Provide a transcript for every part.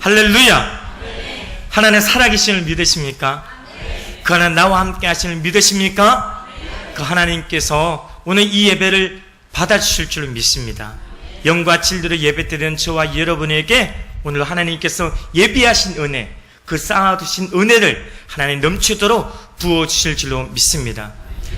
할렐루야. 하나님 살아계심을 믿으십니까? 그 하나님 나와 함께 하심을 믿으십니까? 그 하나님께서 오늘 이 예배를 받아주실 줄 믿습니다. 영과 진리로 예배드리는 저와 여러분에게 오늘 하나님께서 예비하신 은혜, 그 쌓아두신 은혜를 하나님 넘치도록 부어주실 줄로 믿습니다.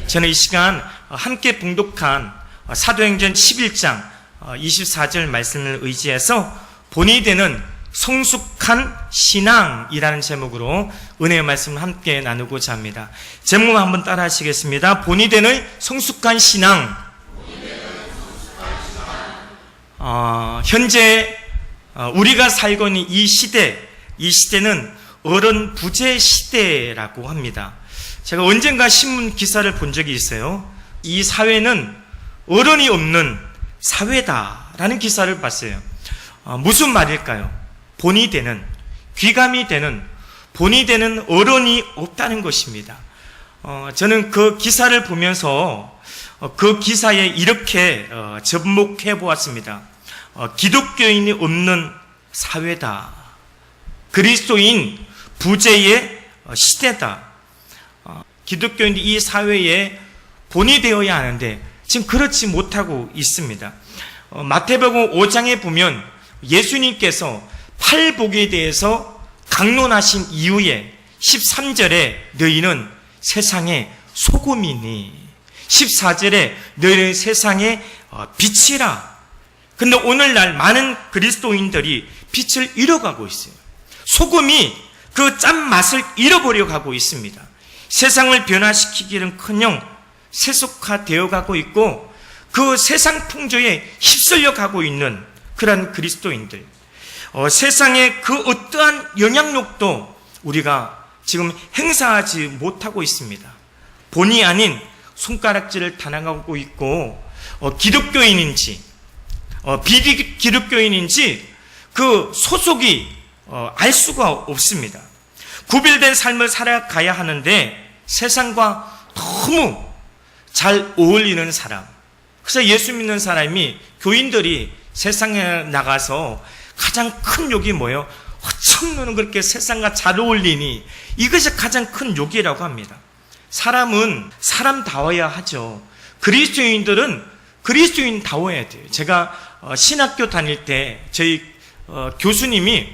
저는 이 시간 함께 봉독한 사도행전 11장 24절 말씀을 의지해서 본이 되는 성숙한 신앙이라는 제목으로 은혜의 말씀을 함께 나누고자 합니다. 제목 한번 따라 하시겠습니다. 본이 되는 성숙한 신앙. 현재 우리가 살고 있는 이 시대는 어른 부재 시대라고 합니다. 제가 언젠가 신문 기사를 본 적이 있어요. 이 사회는 어른이 없는 사회다라는 기사를 봤어요. 무슨 말일까요? 본이 되는, 귀감이 되는, 본이 되는 어른이 없다는 것입니다. 저는 그 기사를 보면서 그 기사에 이렇게 접목해 보았습니다. 기독교인이 없는 사회다. 그리스도인 부재의 시대다. 기독교인이 이 사회에 본이 되어야 하는데 지금 그렇지 못하고 있습니다. 마태복음 5장에 보면 예수님께서 팔복에 대해서 강론하신 이후에 13절에 너희는 세상의 소금이니 14절에 너희는 세상의 빛이라. 근데 오늘날 많은 그리스도인들이 빛을 잃어가고 있어요. 소금이 그 짠맛을 잃어버려 가고 있습니다. 세상을 변화시키기는커녕 세속화되어 가고 있고 그 세상 풍조에 휩쓸려 가고 있는 그런 그리스도인들, 세상의 그 어떠한 영향력도 우리가 지금 행사하지 못하고 있습니다. 본의 아닌 손가락질을 당하고 있고 기독교인인지 비기독교인인지 그 소속이 알 수가 없습니다. 구별된 삶을 살아가야 하는데 세상과 너무 잘 어울리는 사람, 그래서 예수 믿는 사람이, 교인들이 세상에 나가서 가장 큰 욕이 뭐예요? 너는 그렇게 세상과 잘 어울리니, 이것이 가장 큰 욕이라고 합니다. 사람은 사람다워야 하죠. 그리스도인들은 그리스도인다워야 돼요. 제가 신학교 다닐 때 저희 교수님이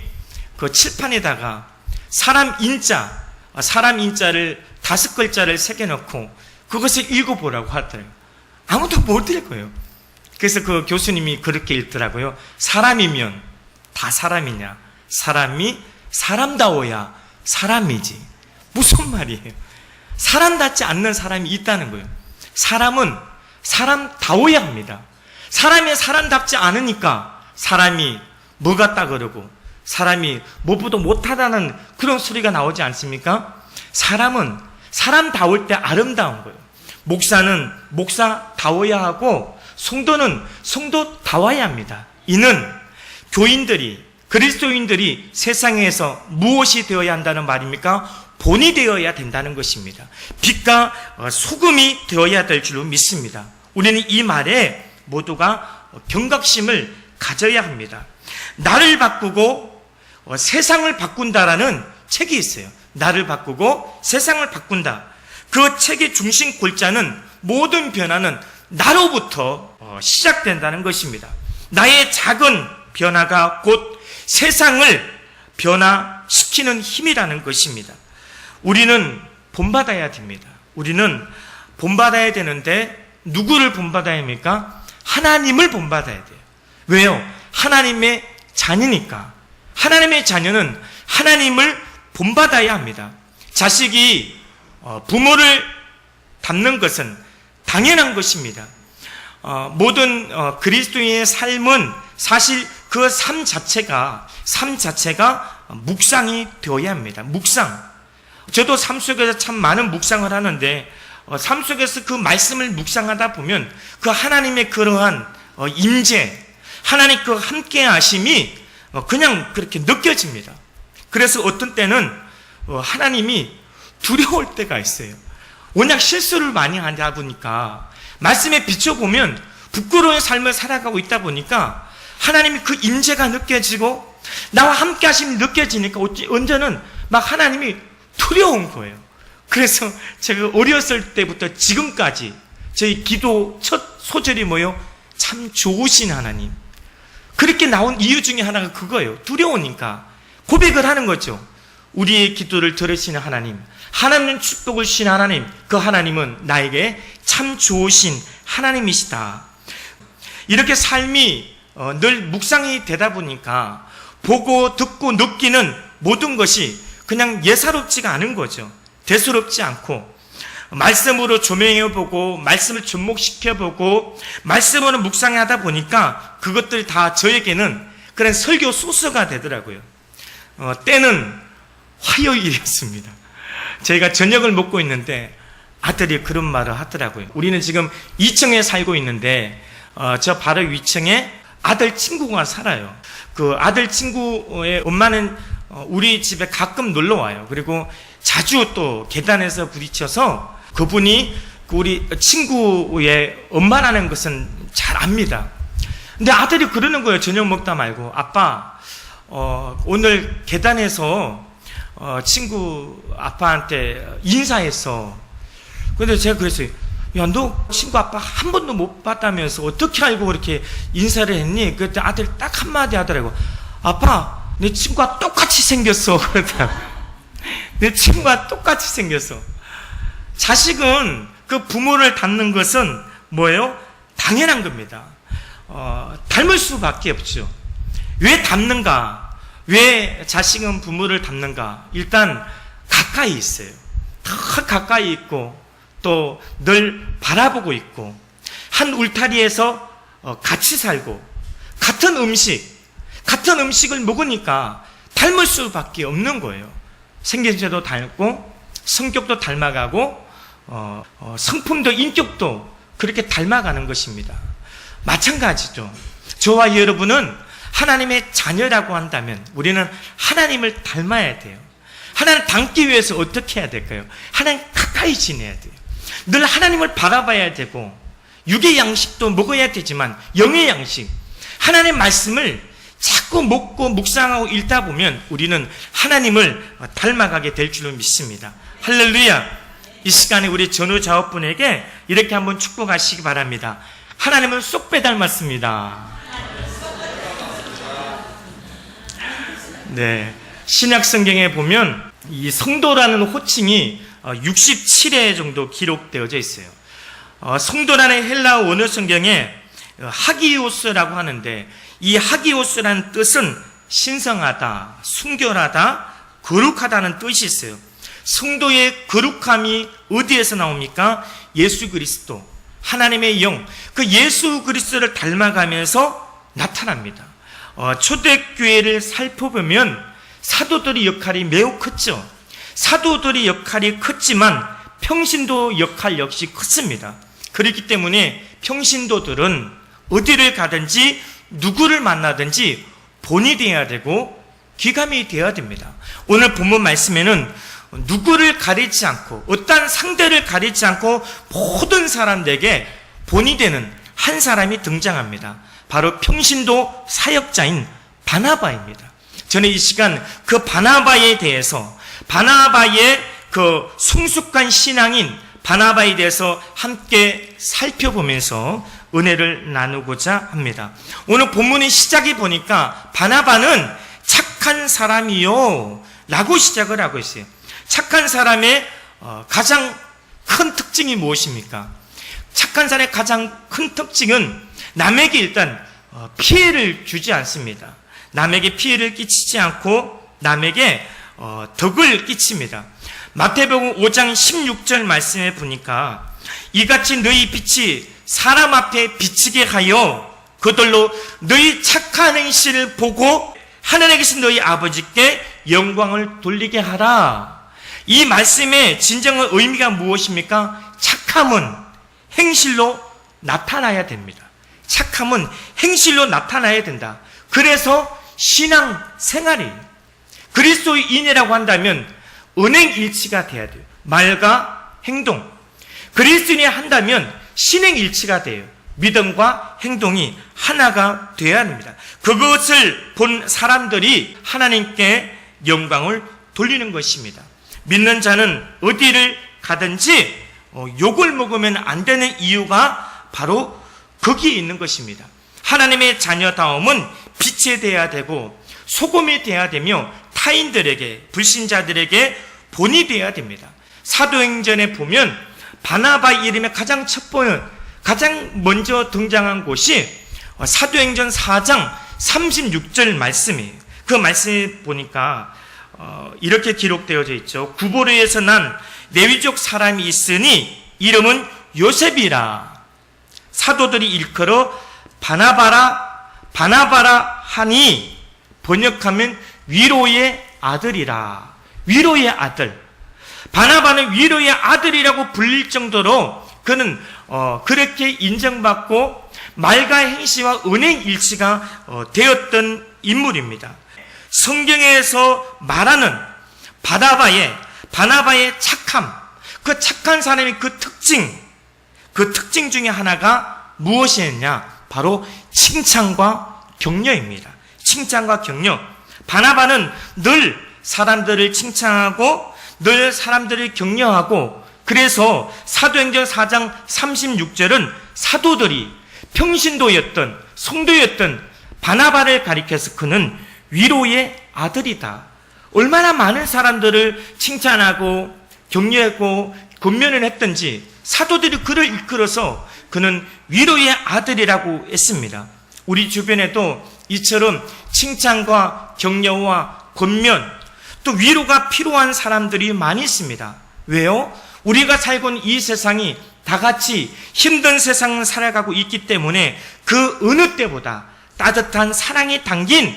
그 칠판에다가 사람 인자를 5글자를 새겨놓고 그것을 읽어보라고 하더라고요. 아무도 못 읽어요. 그래서 그 교수님이 그렇게 읽더라고요. 사람이면 다 사람이냐? 사람이 사람다워야 사람이지. 무슨 말이에요? 사람답지 않는 사람이 있다는 거예요. 사람은 사람다워야 합니다. 사람이 사람답지 않으니까 사람이 뭐 같다 그러고 사람이 뭐보다 못하다는 그런 소리가 나오지 않습니까? 사람은 사람다울 때 아름다운 거예요. 목사는 목사다워야 하고 성도는 성도다워야 합니다. 이는 교인들이, 그리스도인들이 세상에서 무엇이 되어야 한다는 말입니까? 본이 되어야 된다는 것입니다. 빛과 소금이 되어야 될 줄로 믿습니다. 우리는 이 말에 모두가 경각심을 가져야 합니다. 나를 바꾸고 세상을 바꾼다라는 책이 있어요. 나를 바꾸고 세상을 바꾼다. 그 책의 중심 골자는 모든 변화는 나로부터 시작된다는 것입니다. 나의 작은 변화가 곧 세상을 변화시키는 힘이라는 것입니다. 우리는 본받아야 됩니다. 우리는 본받아야 되는데 누구를 본받아야 합니까? 하나님을 본받아야 돼요. 왜요? 하나님의 자녀니까. 하나님의 자녀는 하나님을 본받아야 합니다. 자식이 부모를 닮는 것은 당연한 것입니다. 모든 그리스도인의 삶은 사실 그 삶 자체가 묵상이 되어야 합니다. 묵상. 저도 삶 속에서 참 많은 묵상을 하는데 삶 속에서 그 말씀을 묵상하다 보면 그 하나님의 그러한 임재, 하나님 그 함께 하심이 그냥 그렇게 느껴집니다. 그래서 어떤 때는 하나님이 두려울 때가 있어요. 워낙 실수를 많이 하다 보니까 말씀에 비춰보면 부끄러운 삶을 살아가고 있다 보니까 하나님이 그 임재가 느껴지고 나와 함께 하심이 느껴지니까 언제는 막 하나님이 두려운 거예요. 그래서 제가 어렸을 때부터 지금까지 저희 기도 첫 소절이 뭐예요? 참 좋으신 하나님. 그렇게 나온 이유 중에 하나가 그거예요. 두려우니까 고백을 하는 거죠. 우리의 기도를 들으시는 하나님, 하나님은 축복을 주신 하나님, 그 하나님은 나에게 참 좋으신 하나님이시다. 이렇게 삶이 늘 묵상이 되다 보니까 보고 듣고 느끼는 모든 것이 그냥 예사롭지가 않은 거죠. 대수롭지 않고 말씀으로 조명해보고 말씀을 접목시켜보고 말씀으로 묵상하다 보니까 그것들이 다 저에게는 그런 설교 소스가 되더라고요. 때는 화요일이었습니다. 저희가 저녁을 먹고 있는데 아들이 그런 말을 하더라고요. 우리는 지금 2층에 살고 있는데 저 바로 위층에 아들 친구가 살아요. 그 아들 친구의 엄마는 우리 집에 가끔 놀러 와요. 그리고 자주 또 계단에서 부딪혀서 그분이 우리 친구의 엄마라는 것은 잘 압니다. 근데 아들이 그러는 거예요. 저녁 먹다 말고, 아빠 오늘 계단에서 친구 아빠한테 인사했어. 근데 제가 그랬어요. 야, 너 친구 아빠 한 번도 못 봤다면서 어떻게 알고 그렇게 인사를 했니? 그때 아들이 딱 한마디 하더라고. 아빠, 내 친구가 똑같이 생겼어. 그러더라고. 내 친구가 똑같이 생겼어. 자식은 그 부모를 닮는 것은 뭐예요? 당연한 겁니다. 닮을 수밖에 없죠. 왜 닮는가? 왜 자식은 부모를 닮는가? 일단 가까이 있어요. 더 가까이 있고 또 늘 바라보고 있고 한 울타리에서 같이 살고 같은 음식을 먹으니까 닮을 수밖에 없는 거예요. 생김새도 닮고 성격도 닮아가고 성품도 인격도 그렇게 닮아가는 것입니다. 마찬가지죠. 저와 여러분은 하나님의 자녀라고 한다면 우리는 하나님을 닮아야 돼요. 하나님을 닮기 위해서 어떻게 해야 될까요? 하나님 가까이 지내야 돼요. 늘 하나님을 바라봐야 되고 육의 양식도 먹어야 되지만 영의 양식, 하나님의 말씀을 자꾸 먹고 묵상하고 읽다 보면 우리는 하나님을 닮아가게 될 줄로 믿습니다. 할렐루야. 이 시간에 우리 전우자업분에게 이렇게 한번 축복하시기 바랍니다. 하나님은 쏙 빼닮았습니다. 네, 신약 성경에 보면 이 성도라는 호칭이 67회 정도 기록되어져 있어요. 성도라는 헬라어 원어 성경에 하기오스라고 하는데 이 하기오스라는 뜻은 신성하다, 순결하다, 거룩하다는 뜻이 있어요. 성도의 거룩함이 어디에서 나옵니까? 예수 그리스도, 하나님의 영, 그 예수 그리스도를 닮아가면서 나타납니다. 초대교회를 살펴보면 사도들의 역할이 매우 컸죠. 사도들의 역할이 컸지만 평신도 역할 역시 컸습니다. 그렇기 때문에 평신도들은 어디를 가든지 누구를 만나든지 본이 되어야 되고 귀감이 되어야 됩니다. 오늘 본문 말씀에는 누구를 가리지 않고 어떤 상대를 가리지 않고 모든 사람들에게 본이 되는 한 사람이 등장합니다. 바로 평신도 사역자인 바나바입니다. 저는 이 시간 그 바나바에 대해서, 바나바의 그 성숙한 신앙인 바나바에 대해서 함께 살펴보면서 은혜를 나누고자 합니다. 오늘 본문의 시작에 보니까 바나바는 착한 사람이요 라고 시작을 하고 있어요. 착한 사람의 가장 큰 특징이 무엇입니까? 착한 사람의 가장 큰 특징은 남에게 일단 피해를 주지 않습니다. 남에게 피해를 끼치지 않고 남에게 덕을 끼칩니다. 마태복음 5장 16절 말씀에 보니까 이같이 너희 빛이 사람 앞에 비치게 하여 그들로 너희 착한 행실을 보고 하늘에 계신 너희 아버지께 영광을 돌리게 하라. 이 말씀의 진정한 의미가 무엇입니까? 착함은 행실로 나타나야 됩니다. 착함은 행실로 나타나야 된다. 그래서 신앙 생활이 그리스도인이라고 한다면 은행일치가 돼야 돼요. 말과 행동. 그리스도인이 한다면 신행일치가 돼요. 믿음과 행동이 하나가 되어야 합니다. 그것을 본 사람들이 하나님께 영광을 돌리는 것입니다. 믿는 자는 어디를 가든지 욕을 먹으면 안 되는 이유가 바로 거기에 있는 것입니다. 하나님의 자녀다움은 빛이 되어야 되고 소금이 되어야 되며 타인들에게, 불신자들에게 본이 되어야 됩니다. 사도행전에 보면 바나바 이름의 가장 먼저 등장한 곳이 사도행전 4장 36절 말씀이에요. 그 말씀에 보니까 이렇게 기록되어져 있죠. 구보로에서 난 레위족 사람이 있으니 이름은 요셉이라. 사도들이 일컬어 바나바라 하니 번역하면 위로의 아들이라. 위로의 아들. 바나바는 위로의 아들이라고 불릴 정도로 그는 그렇게 인정받고 말과 행시와 은행 일치가 되었던 인물입니다. 성경에서 말하는 바나바의 착함, 그 착한 사람의 그 특징 중에 하나가 무엇이었냐? 바로 칭찬과 격려입니다. 칭찬과 격려. 바나바는 늘 사람들을 칭찬하고 늘 사람들을 격려하고, 그래서 사도행전 4장 36절은 사도들이 평신도였던 성도였던 바나바를 가리켜서 그는 위로의 아들이다. 얼마나 많은 사람들을 칭찬하고 격려하고 권면을 했던지 사도들이 그를 이끌어서 그는 위로의 아들이라고 했습니다. 우리 주변에도 이처럼 칭찬과 격려와 권면, 또 위로가 필요한 사람들이 많이 있습니다. 왜요? 우리가 살고 있는 이 세상이 다 같이 힘든 세상을 살아가고 있기 때문에 그 어느 때보다 따뜻한 사랑이 담긴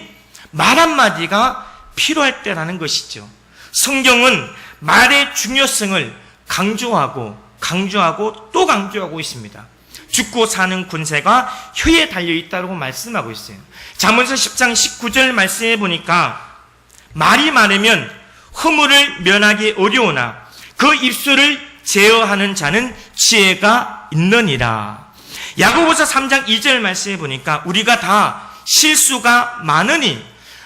말 한마디가 필요할 때라는 것이죠. 성경은 말의 중요성을 강조하고 또 강조하고 있습니다. 죽고 사는 권세가 혀에 달려있다고 말씀하고 있어요. 잠언서 10장 19절 말씀해 보니까 말이 많으면 허물을 면하기 어려우나 그 입술을 제어하는 자는 지혜가 있느니라. 야고보서 3장 2절 말씀해 보니까 우리가 다 실수가 많으니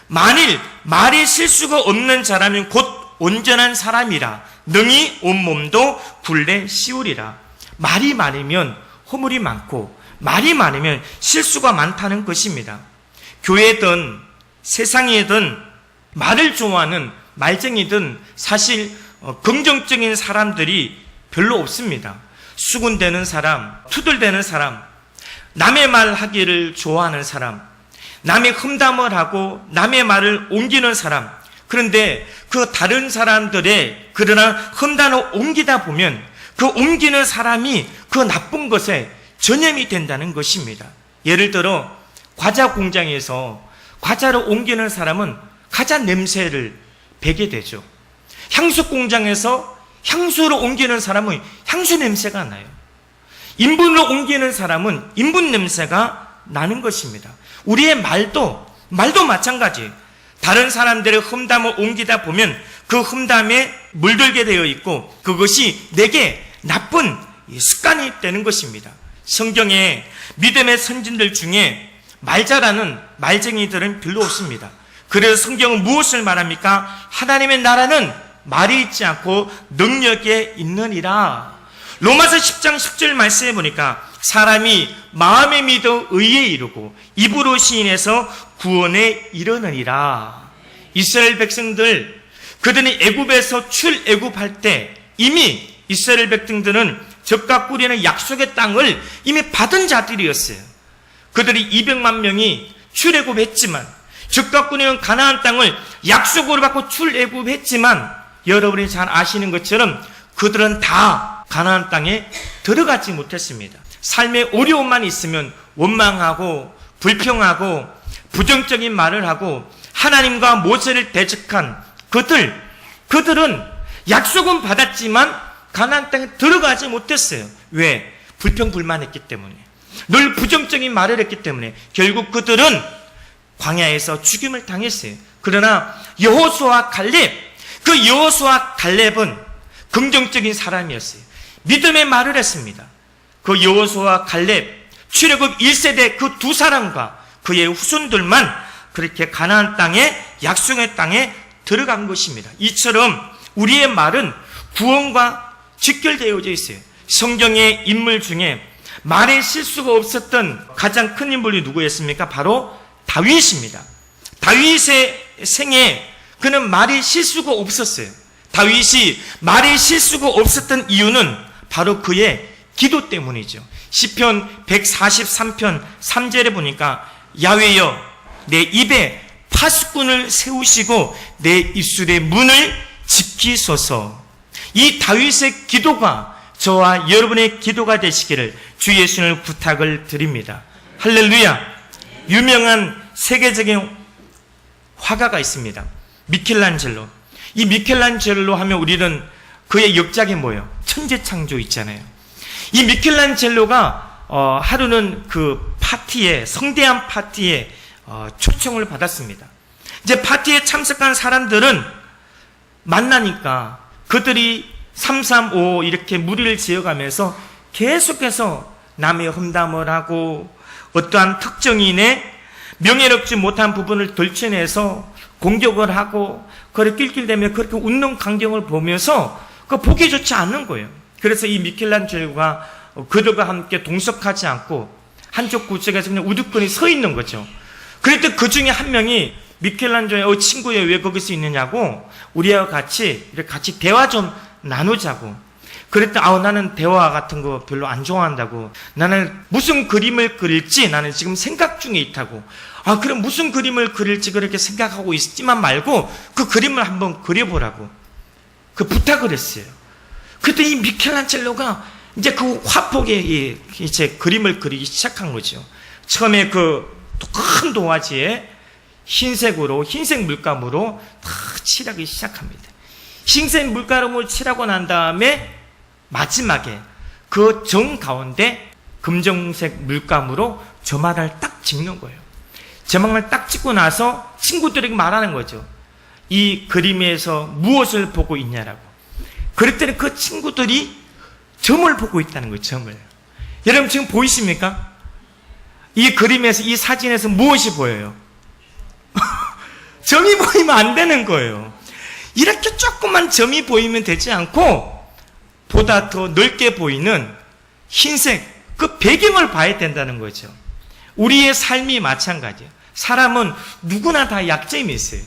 만일 말에 실수가 없는 자라면 곧 온전한 사람이라 능히 온몸도 굴레 씌우리라. 말이 많으면 허물이 많고 말이 많으면 실수가 많다는 것입니다. 교회든 세상이든 말을 좋아하는 말쟁이든 사실 긍정적인 사람들이 별로 없습니다. 수군대는 사람, 투덜대는 사람, 남의 말 하기를 좋아하는 사람, 남의 험담을 하고 남의 말을 옮기는 사람. 그런데 그 다른 사람들의 그러나 험담을 옮기다 보면 그 옮기는 사람이 그 나쁜 것에 전염이 된다는 것입니다. 예를 들어 과자 공장에서 과자를 옮기는 사람은 과자 냄새를 배게 되죠. 향수 공장에서 향수를 옮기는 사람은 향수 냄새가 나요. 인분을 옮기는 사람은 인분 냄새가 나는 것입니다. 우리의 말도 마찬가지예요. 다른 사람들의 험담을 옮기다 보면 그 험담에 물들게 되어 있고 그것이 내게 나쁜 습관이 되는 것입니다. 성경에 믿음의 선진들 중에 말 잘하는 말쟁이들은 별로 없습니다. 그래서 성경은 무엇을 말합니까? 하나님의 나라는 말이 있지 않고 능력에 있느니라. 로마서 10장 10절 말씀해 보니까 사람이 마음에 믿어 의에 이르고 입으로 시인해서 구원에 이르느니라. 이스라엘 백성들, 그들이 애굽에서 출애굽할 때 이미 이스라엘 백성들은 적과 꿀이는 약속의 땅을 이미 받은 자들이었어요. 그들이 200만 명이 출애굽했지만 적과 꿀이는 가나안 땅을 약속으로 받고 출애굽했지만 여러분이 잘 아시는 것처럼 그들은 다 가나안 땅에 들어가지 못했습니다. 삶의 어려움만 있으면 원망하고 불평하고 부정적인 말을 하고 하나님과 모세를 대적한 그들은 약속은 받았지만 가나안 땅에 들어가지 못했어요. 왜? 불평불만했기 때문에, 늘 부정적인 말을 했기 때문에 결국 그들은 광야에서 죽임을 당했어요. 그러나 여호수아와 갈렙은 긍정적인 사람이었어요. 믿음의 말을 했습니다. 그 여호수아와 갈렙 출애굽 1세대 그 두 사람과 그의 후손들만 그렇게 가나안 땅에, 약속의 땅에 들어간 것입니다. 이처럼 우리의 말은 구원과 직결되어져 있어요. 성경의 인물 중에 말에 실수가 없었던 가장 큰 인물이 누구였습니까? 바로 다윗입니다. 다윗의 생에 그는 말에 실수가 없었어요. 다윗이 말에 실수가 없었던 이유는 바로 그의 기도 때문이죠. 시편 143편 3절에 보니까 야훼여 내 입에 파수꾼을 세우시고 내 입술의 문을 지키소서. 이 다윗의 기도가 저와 여러분의 기도가 되시기를 주 예수님을 부탁을 드립니다. 할렐루야. 유명한 세계적인 화가가 있습니다. 미켈란젤로. 이 미켈란젤로 하면 우리는 그의 역작이 뭐예요? 천재창조 있잖아요. 이 미켈란젤로가 하루는 그 파티에, 성대한 파티에 초청을 받았습니다. 이제 파티에 참석한 사람들은 만나니까 그들이 335 이렇게 무리를 지어가면서 계속해서 남의 험담을 하고 어떠한 특정인의 명예롭지 못한 부분을 들춰내서 공격을 하고 그렇게 낄낄대며 그렇게 웃는 광경을 보면서 그 보기 좋지 않는 거예요. 그래서 이 미켈란젤로가 그들과 함께 동석하지 않고 한쪽 구석에서 그냥 우두커니 서 있는 거죠. 그랬더니 그 중에 한 명이 미켈란젤로의 친구야 왜 거기서 있느냐고 우리와 같이 대화 좀 나누자고. 그랬더니 나는 대화 같은 거 별로 안 좋아한다고. 나는 무슨 그림을 그릴지 나는 지금 생각 중에 있다고. 그럼 무슨 그림을 그릴지 그렇게 생각하고 있지만 말고 그 그림을 한번 그려보라고 그 부탁을 했어요. 그랬더니 이 미켈란젤로가 이제 그 화폭에 이제 그림을 그리기 시작한 거죠. 처음에 그 큰 도화지에 흰색으로, 흰색 물감으로 다 칠하기 시작합니다. 흰색 물감을 칠하고 난 다음에 마지막에 그 정 가운데 금정색 물감으로 점화를 딱 찍는 거예요. 점화를 딱 찍고 나서 친구들에게 말하는 거죠. 이 그림에서 무엇을 보고 있냐라고. 그랬더니 그 친구들이 점을 보고 있다는 거예요. 점을. 여러분 지금 보이십니까? 이 그림에서, 이 사진에서 무엇이 보여요? 점이 보이면 안 되는 거예요. 이렇게 조그만 점이 보이면 되지 않고 보다 더 넓게 보이는 흰색 그 배경을 봐야 된다는 거죠. 우리의 삶이 마찬가지예요. 사람은 누구나 다 약점이 있어요.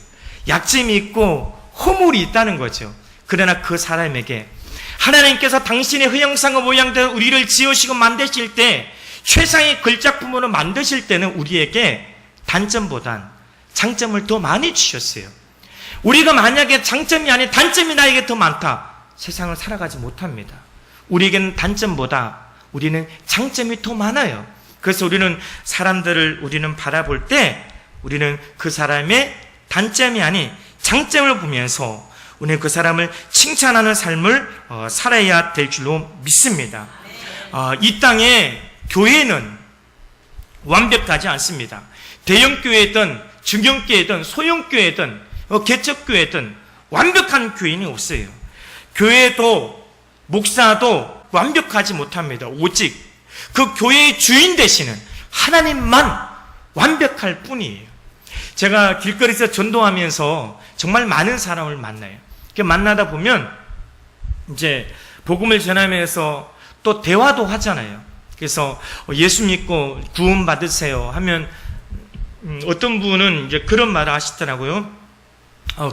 약점이 있고 허물이 있다는 거죠. 그러나 그 사람에게 하나님께서 당신의 형상과 모양대로 우리를 지으시고 만드실 때 최상의 걸작품으로 만드실 때는 우리에게 단점보단 장점을 더 많이 주셨어요. 우리가 만약에 장점이 아닌 단점이 나에게 더 많다. 세상을 살아가지 못합니다. 우리에게는 단점보다 우리는 장점이 더 많아요. 그래서 우리는 사람들을 우리는 바라볼 때 우리는 그 사람의 단점이 아닌 장점을 보면서 우리는 그 사람을 칭찬하는 삶을 살아야 될 줄로 믿습니다. 이 땅에 교회는 완벽하지 않습니다. 대형교회든 중형교회든 소형교회든 개척교회든 완벽한 교인이 없어요. 교회도 목사도 완벽하지 못합니다. 오직 그 교회의 주인 되시는 하나님만 완벽할 뿐이에요. 제가 길거리에서 전도하면서 정말 많은 사람을 만나요. 만나다 보면 이제 복음을 전하면서 또 대화도 하잖아요. 그래서 예수 믿고 구원 받으세요 하면 어떤 분은 이제 그런 말을 하시더라고요.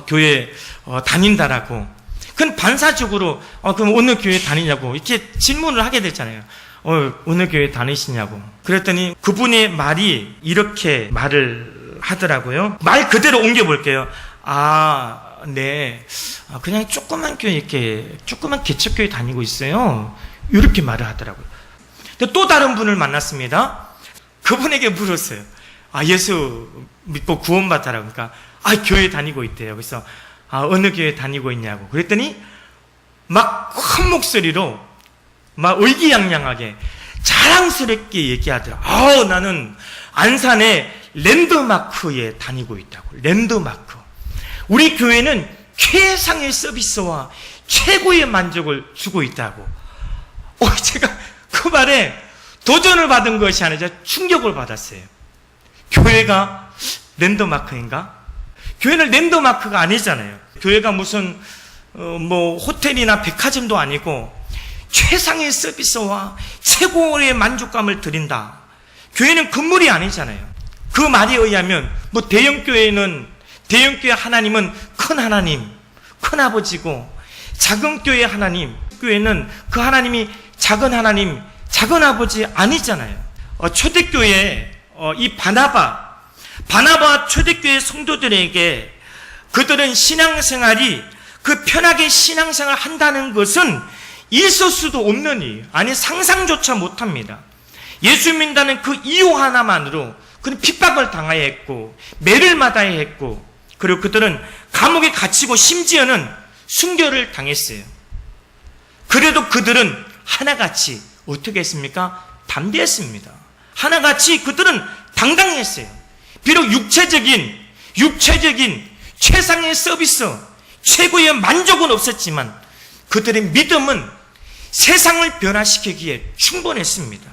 교회 다닌다라고. 그건 반사적으로 그럼 어느 교회 다니냐고 이렇게 질문을 하게 되잖아요. 어느 교회 다니시냐고. 그랬더니 그분의 말이 이렇게 말을 하더라고요. 말 그대로 옮겨볼게요. 네. 그냥 조그만 교회 이렇게 조그만 개척교회 다니고 있어요. 이렇게 말을 하더라고요. 근데 또 다른 분을 만났습니다. 그분에게 물었어요. 예수 믿고 구원받아라. 그러니까 교회 다니고 있대요. 그래서 어느 교회 다니고 있냐고. 그랬더니 막 큰 목소리로 막 의기양양하게 자랑스럽게 얘기하더라고요. 나는 안산의 랜드마크에 다니고 있다고. 랜드마크. 우리 교회는 최상의 서비스와 최고의 만족을 주고 있다고. 제가 그 말에 도전을 받은 것이 아니라 충격을 받았어요. 교회가 랜드마크인가? 교회는 랜드마크가 아니잖아요. 교회가 무슨 호텔이나 백화점도 아니고 최상의 서비스와 최고의 만족감을 드린다. 교회는 건물이 아니잖아요. 그 말에 의하면 대형교회 하나님은 큰 하나님, 큰 아버지고, 작은 교회 하나님, 교회는 그 하나님이 작은 하나님, 작은 아버지 아니잖아요. 초대교회 이 바나바 초대교회 성도들에게 그들은 신앙생활이 편하게 신앙생활 한다는 것은 있을 수도 없는 일, 아니 상상조차 못합니다. 예수 믿는다는 그 이유 하나만으로 그는 핍박을 당해야 했고, 매를 맞아야 했고, 그리고 그들은 감옥에 갇히고 심지어는 순교를 당했어요. 그래도 그들은 하나같이 어떻게 했습니까? 담대했습니다. 하나같이 그들은 당당했어요. 비록 육체적인 최상의 서비스, 최고의 만족은 없었지만 그들의 믿음은 세상을 변화시키기에 충분했습니다.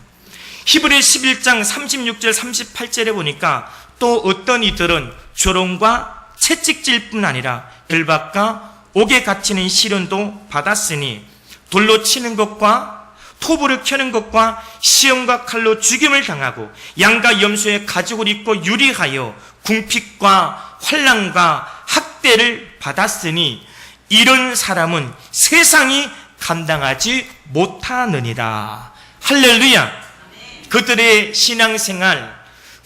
히브리 11장 36절 38절에 보니까 또 어떤 이들은 조롱과 채찍질 뿐 아니라 열박과 옥에 갇히는 시련도 받았으니 돌로 치는 것과 토불을 켜는 것과 시험과 칼로 죽임을 당하고 양과 염소의 가죽을 입고 유리하여 궁핍과 환난과 학대를 받았으니 이런 사람은 세상이 감당하지 못하느니라. 할렐루야. 그들의 신앙생활,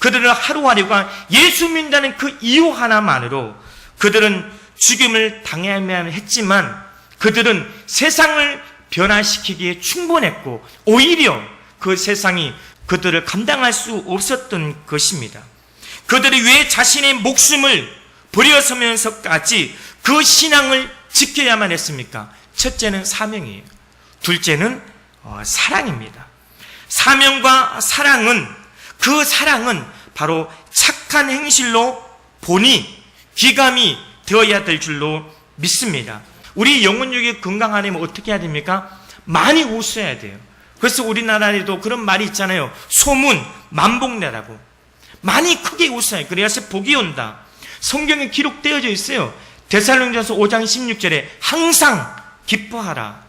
그들은 하루하루가 예수 믿는다는 그 이유 하나만으로 그들은 죽임을 당해야만 했지만 그들은 세상을 변화시키기에 충분했고 오히려 그 세상이 그들을 감당할 수 없었던 것입니다. 그들이 왜 자신의 목숨을 버려서면서까지 그 신앙을 지켜야만 했습니까? 첫째는 사명이에요. 둘째는 사랑입니다. 사명과 사랑은, 그 사랑은 바로 착한 행실로 보니 귀감이 되어야 될 줄로 믿습니다. 우리 영혼력이 건강하려면 어떻게 해야 됩니까? 많이 웃어야 돼요. 그래서 우리나라에도 그런 말이 있잖아요. 소문 만복내라고. 많이 크게 웃어야, 그래야지 복이 온다. 성경에 기록되어져 있어요. 데살로니가서 5장 16절에 항상 기뻐하라.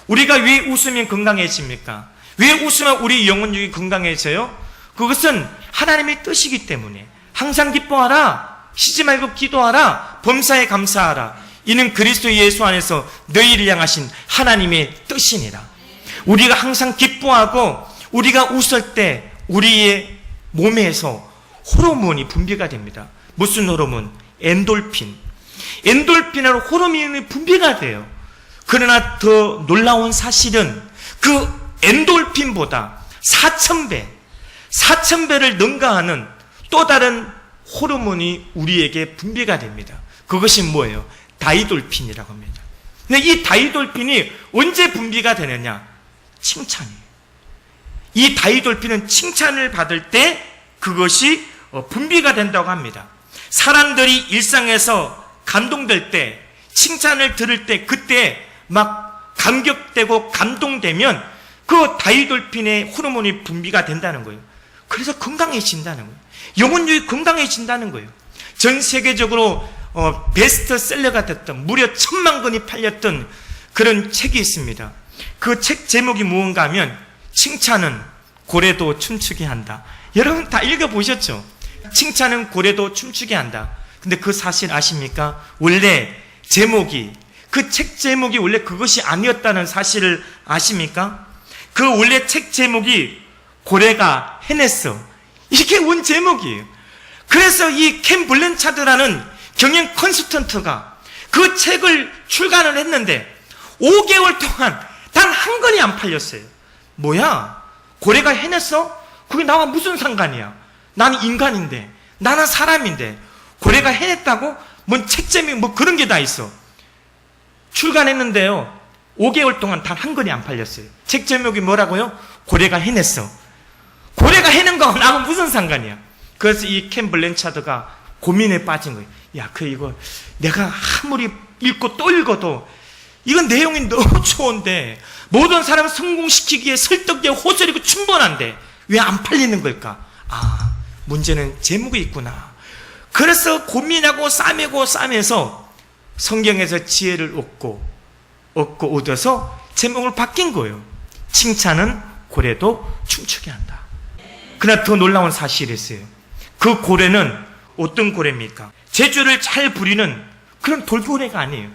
우리가 왜 웃으면 건강해집니까? 왜 웃으면 우리 영혼력이 건강해져요? 그것은 하나님의 뜻이기 때문에. 항상 기뻐하라. 쉬지 말고 기도하라. 범사에 감사하라. 이는 그리스도 예수 안에서 너희를 향하신 하나님의 뜻이니라. 우리가 항상 기뻐하고 우리가 웃을 때 우리의 몸에서 호르몬이 분비가 됩니다. 무슨 호르몬? 엔돌핀. 엔돌핀으로 호르몬이 분비가 돼요. 그러나 더 놀라운 사실은 그 엔돌핀보다 4,000배를 능가하는 또 다른 호르몬이 우리에게 분비가 됩니다. 그것이 뭐예요? 다이돌핀이라고 합니다. 근데 이 다이돌핀이 언제 분비가 되느냐? 칭찬이에요. 이 다이돌핀은 칭찬을 받을 때 그것이 분비가 된다고 합니다. 사람들이 일상에서 감동될 때, 칭찬을 들을 때, 그때 막 감격되고 감동되면 그 다이돌핀의 호르몬이 분비가 된다는 거예요. 그래서 건강해진다는 거예요. 영혼력이 건강해진다는 거예요. 전 세계적으로 베스트셀러가 됐던, 무려 1,000만 권이 팔렸던 그런 책이 있습니다. 그 책 제목이 무언가 하면 칭찬은 고래도 춤추게 한다. 여러분 다 읽어보셨죠? 칭찬은 고래도 춤추게 한다. 근데 그 사실 아십니까? 원래 제목이, 그 책 제목이 원래 그것이 아니었다는 사실을 아십니까? 그 원래 책 제목이 고래가 해냈어. 이게 원 제목이에요. 그래서 이 켄 블랜차드라는 경영 컨설턴트가 그 책을 출간을 했는데 5개월 동안 단 한 권이 안 팔렸어요. 뭐야? 고래가 해냈어? 그게 나와 무슨 상관이야? 나는 인간인데, 나는 사람인데 고래가 해냈다고? 뭔 책제미 뭐 그런 게 다 있어. 출간했는데요 5개월 동안 단 한 권이 안 팔렸어요. 책 제목이 뭐라고요? 고래가 해냈어. 고래가 해낸 거하고 나하고 무슨 상관이야? 그래서 이 켄 블랜차드가 고민에 빠진 거예요. 야, 이거 내가 아무리 읽고 또 읽어도 이건 내용이 너무 좋은데 모든 사람을 성공시키기에 설득되고 호소리고 충분한데 왜 안 팔리는 걸까? 아, 문제는 제목이 있구나. 그래서 고민하고 싸매서 성경에서 지혜를 얻어서 제목을 바뀐 거예요. 칭찬은 고래도 춤추게 한다. 그러나 더 놀라운 사실이 있어요. 그 고래는 어떤 고래입니까? 제주를 잘 부리는 그런 돌고래가 아니에요.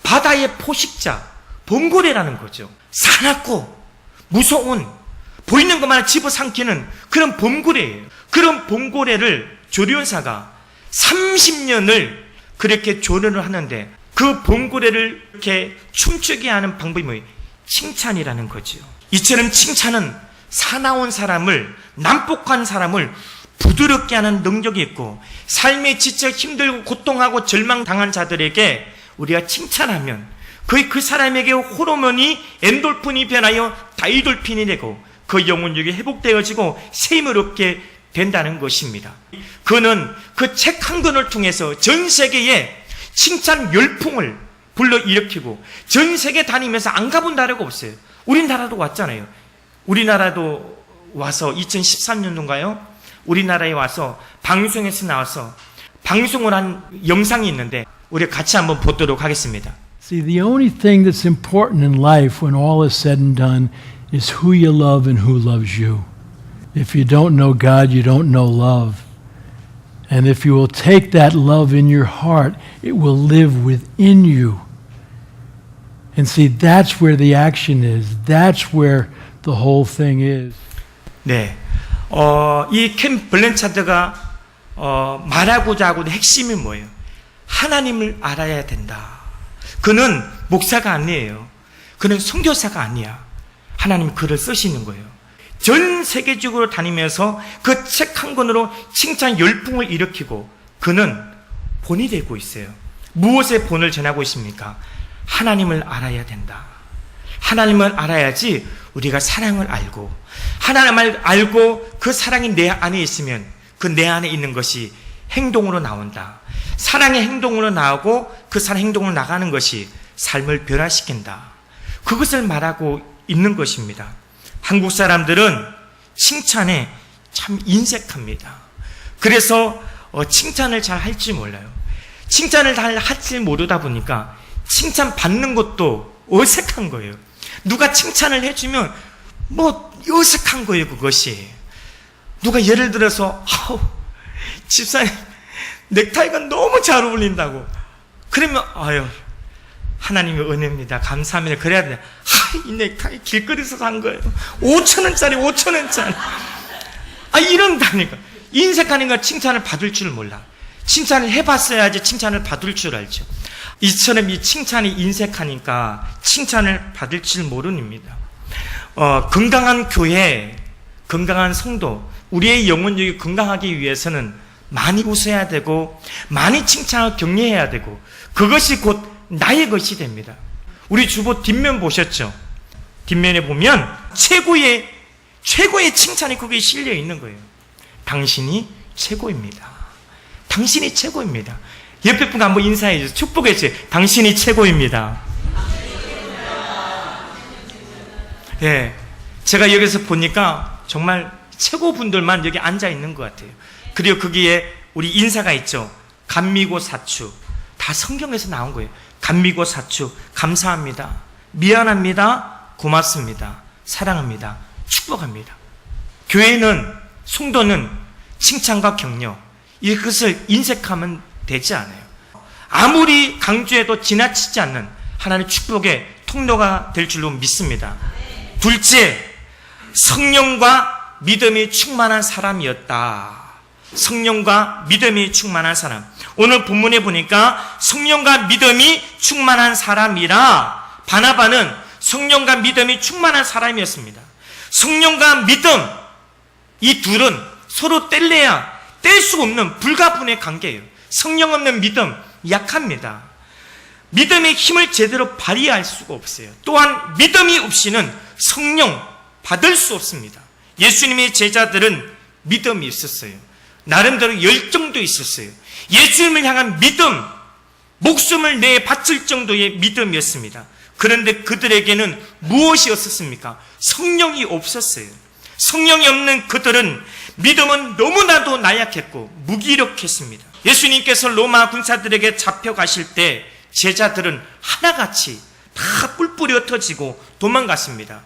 바다의 포식자, 범고래라는 거죠. 사납고 무서운, 보이는 것만 집어삼키는 그런 범고래예요. 그런 범고래를 조련사가 30년을 그렇게 조련을 하는데 그 범고래를 이렇게 춤추게 하는 방법이 뭐예요? 칭찬이라는 거죠. 이처럼 칭찬은 사나운 사람을, 난폭한 사람을 부드럽게 하는 능력이 있고, 삶에 지쳐 힘들고 고통하고 절망당한 자들에게 우리가 칭찬하면 거의 그 사람에게 호르몬이 엔돌핀이 변하여 다이돌핀이 되고 그 영혼력이 회복되어지고 새 힘을 얻게 된다는 것입니다. 그는 그 책 한 권을 통해서 전 세계에 칭찬 열풍을 불러일으키고 전 세계 다니면서 안 가본 나라가 없어요. 우리나라도 왔잖아요. 우리나라도 와서 2013년도인가요? 우리나라에 와서 방송에서 나와서 방송을 한 영상이 있는데 우리 같이 한번 보도록 하겠습니다. See, the only thing that's important in life when all is said and done is who you love and who loves you. If you don't know God, you don't know love. And if you will take that love in your heart, it will live within you. And see, that's where the action is. That's where the whole thing is. 네. 이 켄 블랜차드가 말하고자 하고는 핵심이 뭐예요? 하나님을 알아야 된다. 그는 목사가 아니에요. 그는 선교사가 아니야. 하나님 글을 쓰시는 거예요. 전 세계적으로 다니면서 그 책 한 권으로 칭찬 열풍을 일으키고 그는 본이 되고 있어요. 무엇의 본을 전하고 있습니까? 하나님을 알아야 된다. 하나님을 알아야지 우리가 사랑을 알고 하나님을 알고 그 사랑이 내 안에 있으면 그 내 안에 있는 것이 행동으로 나온다. 사랑의 행동으로 나오고 그 사랑 행동으로 나가는 것이 삶을 변화시킨다. 그것을 말하고 있는 것입니다. 한국 사람들은 칭찬에 참 인색합니다. 그래서 칭찬을 잘 할지 몰라요. 칭찬을 잘 할지 모르다 보니까 칭찬 받는 것도 어색한 거예요. 누가 칭찬을 해주면 뭐 어색한 거예요. 그것이 누가 예를 들어서 집사님 넥타이가 너무 잘 어울린다고 그러면 아유 하나님의 은혜입니다. 감사합니다. 그래야 돼. 이 넥타이 길거리에서 산 거예요. 5,000원짜리 5,000원짜리 이런다니까. 인색하니까 칭찬을 받을 줄 몰라. 칭찬을 해봤어야지 칭찬을 받을 줄 알죠. 이처럼 이 칭찬이 인색하니까 칭찬을 받을 줄 모릅니다. 건강한 교회, 건강한 성도, 우리의 영혼력이 건강하기 위해서는 많이 웃어야 되고 많이 칭찬하고 격려해야 되고 그것이 곧 나의 것이 됩니다. 우리 주보 뒷면 보셨죠? 뒷면에 보면 최고의 칭찬이 거기에 실려 있는 거예요. 당신이 최고입니다. 당신이 최고입니다. 옆에 분과 한번 인사해 주세요. 축복해 주세요. 당신이 최고입니다. 예, 제가 여기서 보니까 정말 최고분들만 여기 앉아 있는 것 같아요. 그리고 거기에 우리 인사가 있죠. 감미고 사추. 다 성경에서 나온 거예요. 감미고 사추. 감사합니다. 미안합니다. 고맙습니다. 사랑합니다. 축복합니다. 교회는, 성도는 칭찬과 격려, 이것을 인색하면 되지 않아요. 아무리 강조해도 지나치지 않는 하나님의 축복의 통로가 될 줄로 믿습니다. 둘째, 성령과 믿음이 충만한 사람이었다. 성령과 믿음이 충만한 사람. 오늘 본문에 보니까 성령과 믿음이 충만한 사람이라 바나바는 성령과 믿음이 충만한 사람이었습니다. 성령과 믿음, 이 둘은 서로 뗄래야 뗄 수 없는 불가분의 관계예요. 성령 없는 믿음 약합니다. 믿음의 힘을 제대로 발휘할 수가 없어요. 또한 믿음이 없이는 성령 받을 수 없습니다. 예수님의 제자들은 믿음이 있었어요. 나름대로 열정도 있었어요. 예수님을 향한 목숨을 내 바칠 정도의 믿음이었습니다. 그런데 그들에게는 무엇이 없었습니까? 성령이 없었어요. 성령이 없는 그들은 믿음은 너무나도 나약했고 무기력했습니다. 예수님께서 로마 군사들에게 잡혀가실 때 제자들은 하나같이 다 뿔뿔이 흩어지고 도망갔습니다.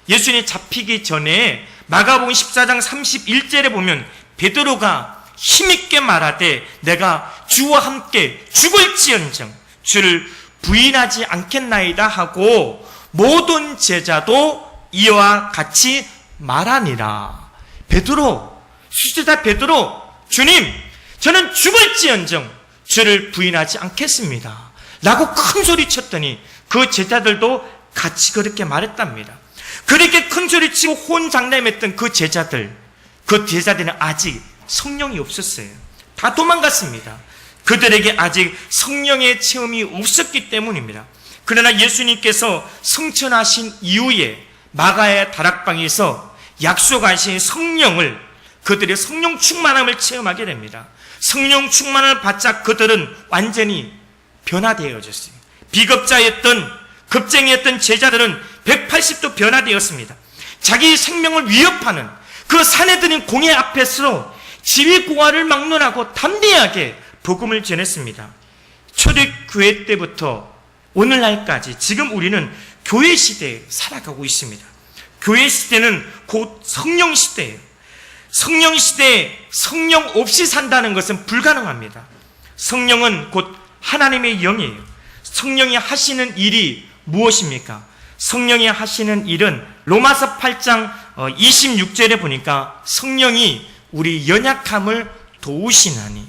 예수님 잡히기 전에 마가복음 14장 31절에 보면 베드로가 힘있게 말하되 내가 주와 함께 죽을지언정 주를 부인하지 않겠나이다 하고 모든 제자도 이와 같이 말하니라. 베드로, 수제자 베드로, 주님, 저는 죽을지언정 주를 부인하지 않겠습니다 라고 큰 소리 쳤더니 그 제자들도 같이 그렇게 말했답니다. 그렇게 큰 소리 치고 혼장담했던 그 제자들은 아직 성령이 없었어요. 다 도망갔습니다. 그들에게 아직 성령의 체험이 없었기 때문입니다. 그러나 예수님께서 승천하신 이후에 마가의 다락방에서 약속하신 성령을, 그들의 성령 충만함을 체험하게 됩니다. 성령 충만을 받자 그들은 완전히 변화되어졌어요. 비겁자였던, 겁쟁이였던 제자들은 180도 변화되었습니다. 자기 생명을 위협하는 그 사내들인 공회 앞에서 지휘고하를 막론하고 담대하게 복음을 전했습니다. 초대교회 때부터 오늘날까지 지금 우리는 교회 시대에 살아가고 있습니다. 교회 시대는 곧 성령 시대예요. 성령 시대에 성령 없이 산다는 것은 불가능합니다. 성령은 곧 하나님의 영이에요. 성령이 하시는 일이 무엇입니까? 성령이 하시는 일은 로마서 8장 26절에 보니까 성령이 우리 연약함을 도우시나니,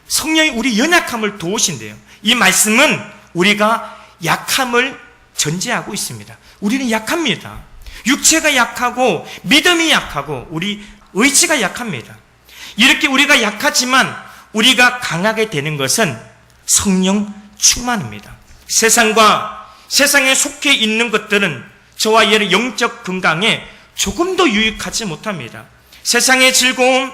성령이 우리 연약함을 도우신대요. 이 말씀은 우리가 약함을 전제하고 있습니다. 우리는 약합니다. 육체가 약하고 믿음이 약하고 우리 의지가 약합니다. 이렇게 우리가 약하지만 우리가 강하게 되는 것은 성령 충만입니다. 세상에 속해 있는 것들은 저와 얘의 영적 건강에 조금도 유익하지 못합니다. 세상의 즐거움,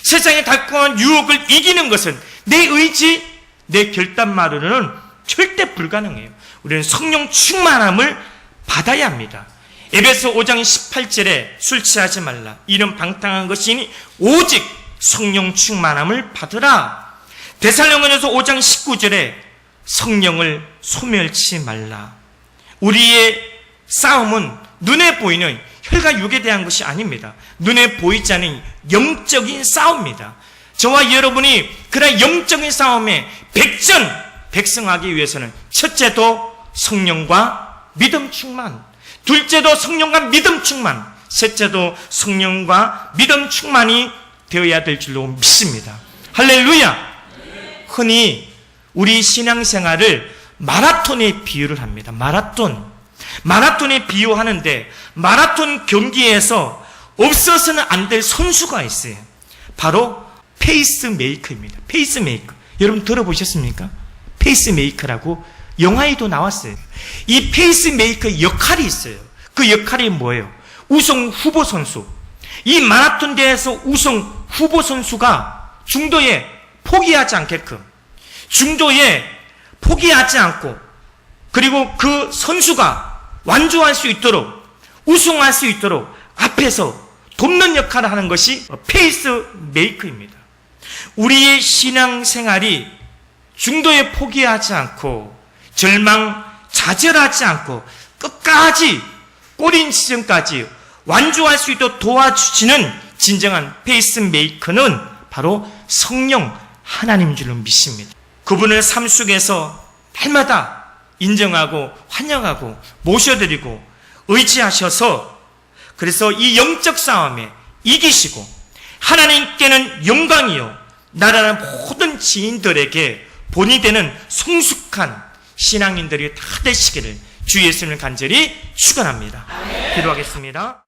세상의 달콤한 유혹을 이기는 것은 내 의지, 내 결단만으로는 절대 불가능해요. 우리는 성령 충만함을 받아야 합니다. 에베소 5장 18절에 술 취하지 말라. 이는 방탕한 것이니 오직 성령 충만함을 받으라. 데살로니가서 5장 19절에 성령을 소멸치 말라. 우리의 싸움은 눈에 보이는 혈과 육에 대한 것이 아닙니다. 눈에 보이지 않는 영적인 싸움입니다. 저와 여러분이 그런 영적인 싸움에 백승하기 위해서는 첫째도 성령과 믿음 충만, 둘째도 성령과 믿음 충만, 셋째도 성령과 믿음 충만이 되어야 될 줄로 믿습니다. 할렐루야! 흔히 우리 신앙생활을 마라톤에 비유를 합니다. 마라톤에 비유하는데 마라톤 경기에서 없어서는 안 될 선수가 있어요. 바로 페이스메이커입니다. 페이스메이커. 여러분 들어보셨습니까? 페이스메이커라고 영화에도 나왔어요. 이 페이스메이커 역할이 있어요. 그 역할이 뭐예요? 우승 후보 선수. 이 마라톤 대회에서 우승 후보 선수가 중도에 포기하지 않게끔, 중도에 포기하지 않고, 그리고 그 선수가 완주할 수 있도록, 우승할 수 있도록 앞에서 돕는 역할을 하는 것이 페이스메이커입니다. 우리의 신앙생활이 중도에 포기하지 않고 좌절하지 않고 끝까지 꼬린 지점까지 완주할 수 있도록 도와주시는 진정한 페이스메이커는 바로 성령 하나님인 줄로 믿습니다. 그분을 삶 속에서 날마다 인정하고 환영하고 모셔드리고 의지하셔서, 그래서 이 영적 싸움에 이기시고 하나님께는 영광이요 나라는 모든 지인들에게 본이 되는 성숙한 신앙인들이 다 되시기를 주 예수님을 간절히 축원합니다. 기도하겠습니다.